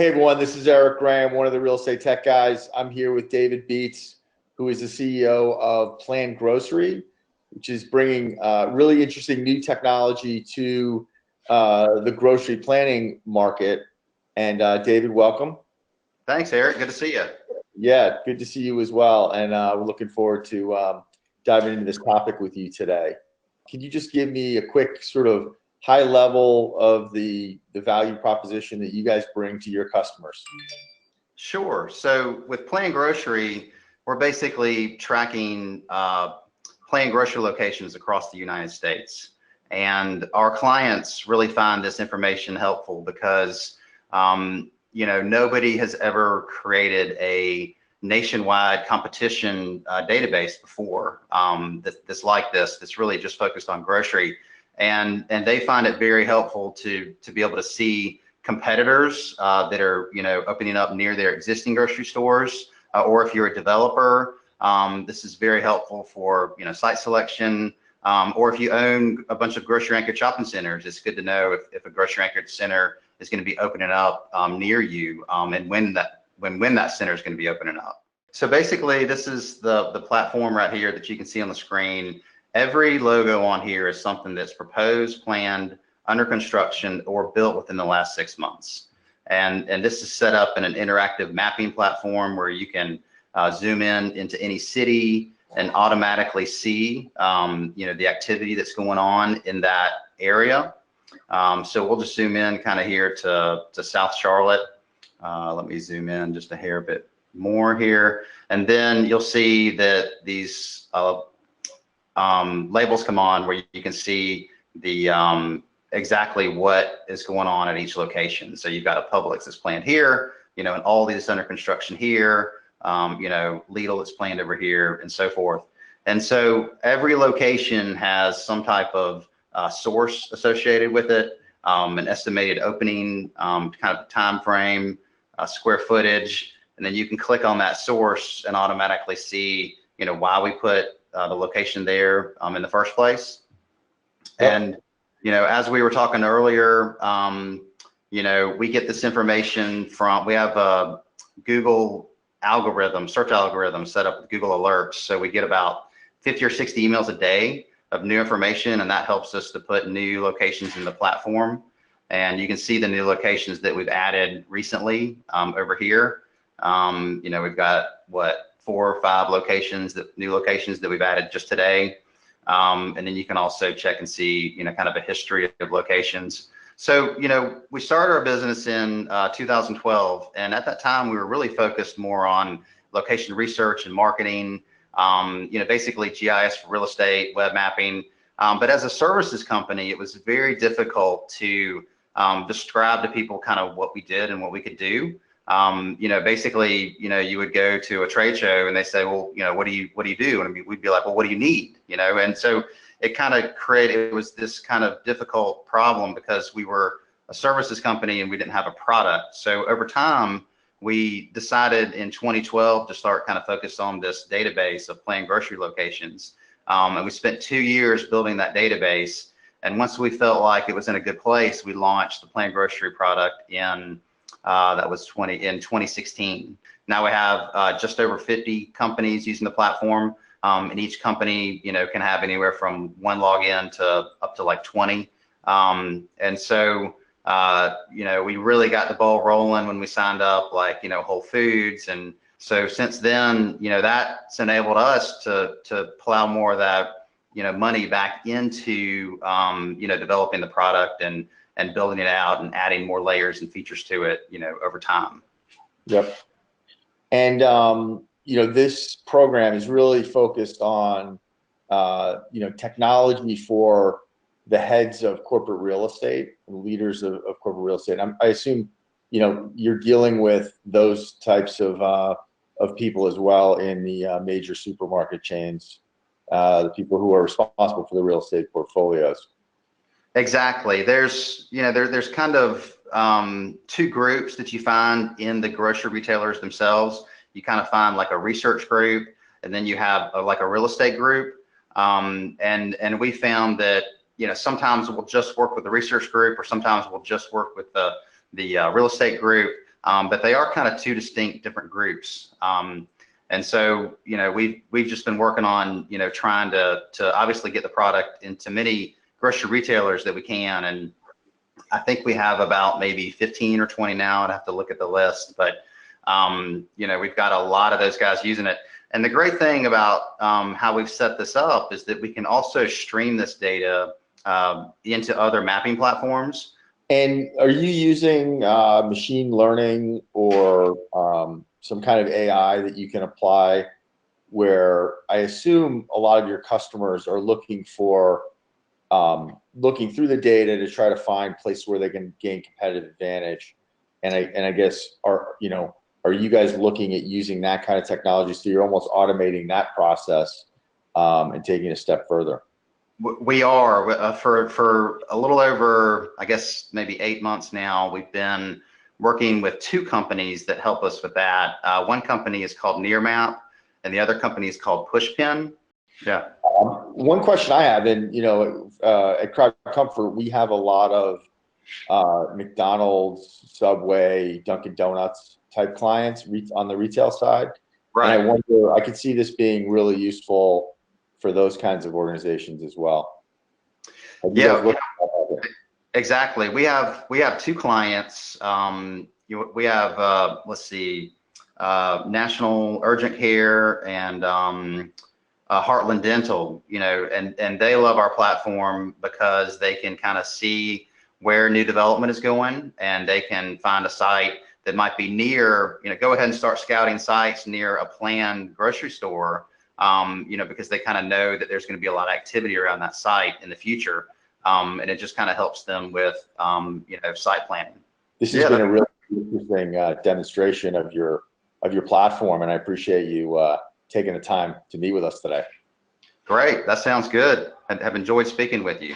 Hey everyone, this is Eric Graham, one of the real estate tech guys. I'm here with David Beitz, who is the CEO of Planned Grocery, which is bringing really interesting new technology to the grocery planning market. And David, welcome. Thanks, Eric. Good to see you. Yeah, good to see you as well. And we're looking forward to diving into this topic with you today. Can you just give me a quick sort of high level of the value proposition that you guys bring to your customers? Sure. So with Planned Grocery, we're basically tracking Planned Grocery locations across the United States. And our clients really find this information helpful because, nobody has ever created a nationwide competition database before that's really just focused on grocery. And they find it very helpful to be able to see competitors that are opening up near their existing grocery stores, or if you're a developer, this is very helpful for site selection, or if you own a bunch of grocery anchored shopping centers, it's good to know if a grocery anchored center is going to be opening up near you, and when that center is going to be opening up. So basically, this is the platform right here that you can see on the screen. Every logo on here is something that's proposed, planned, under construction, or built within the last 6 months. And this is set up in an interactive mapping platform where you can zoom in into any city and automatically see the activity that's going on in that area. So we'll just zoom in kind of here to South Charlotte. Let me zoom in just a hair bit more here. And then you'll see that these labels come on where you can see the exactly what is going on at each location. So you've got a Publix that's planned here, and Aldi that's under construction here, Lidl that's planned over here, and so forth. And so every location has some type of source associated with it, an estimated opening, kind of time frame, square footage, and then you can click on that source and automatically see, why we put the location there in the first place. And as we were talking earlier, we get this information we have a Google search algorithm set up with Google Alerts. So we get about 50 or 60 emails a day of new information, and that helps us to put new locations in the platform. And you can see the new locations that we've added recently over here. We've got 4 or 5 new locations that we've added just today. And then you can also check and see, kind of a history of locations. So, we started our business in 2012, and at that time we were really focused more on location research and marketing, basically GIS for real estate, web mapping. But as a services company, it was very difficult to describe to people kind of what we did and what we could do. Basically, you would go to a trade show and they say, well, what do you do? And we'd be like, well, what do you need? And so it kind of it was this kind of difficult problem because we were a services company and we didn't have a product. So over time, we decided in 2012 to start kind of focus on this database of Planned Grocery locations. And we spent 2 years building that database. And once we felt like it was in a good place, we launched the Planned Grocery product in 2016. Now we have just over 50 companies using the platform, and each company can have anywhere from 1 login to up to like 20. And so we really got the ball rolling when we signed up like Whole Foods, and so since then that's enabled us to plow more of that money back into developing the product and building it out and adding more layers and features to it, over time. Yep. And, this program is really focused on, technology for the heads of corporate real estate and leaders of corporate real estate. I assume, you're dealing with those types of people as well in the major supermarket chains, the people who are responsible for the real estate portfolios. Exactly. There's kind of 2 groups that you find in the grocery retailers themselves. You kind of find like a research group, and then you have like a real estate group. And we found that sometimes we'll just work with the research group, or sometimes we'll just work with the real estate group. but they are kind of two distinct different groups. And so, you know, we've just been working on, you know, trying to obviously get the product into many grocery retailers that we can. And I think we have about maybe 15 or 20 now. I'd have to look at the list, but you know, we've got a lot of those guys using it. And the great thing about how we've set this up is that we can also stream this data into other mapping platforms. And are you using machine learning or some kind of AI that you can apply, where I assume a lot of your customers are looking for, looking through the data to try to find places where they can gain competitive advantage? And I guess, are you guys looking at using that kind of technology, so you're almost automating that process and taking it a step further? We are for a little over, I guess, maybe 8 months now. We've been working with two companies that help us with that. One company is called Nearmap, and the other company is called Pushpin. Yeah. One question I have, and at Crowd Comfort, we have a lot of McDonald's, Subway, Dunkin' Donuts type clients on the retail side. Right. And I wonder, I could see this being really useful for those kinds of organizations as well. Yeah, exactly. We have two clients. We have let's see, National Urgent Care and Heartland Dental. You know, and they love our platform because they can kind of see where new development is going, and they can find a site that might be near. You know, go ahead and start scouting sites near a planned grocery store. You know, because they kind of know that there's going to be a lot of activity around that site in the future. And it just kind of helps them with, you know, site planning. This has been a really interesting demonstration of your platform, and I appreciate you taking the time to meet with us today. Great. That sounds good. I have enjoyed speaking with you.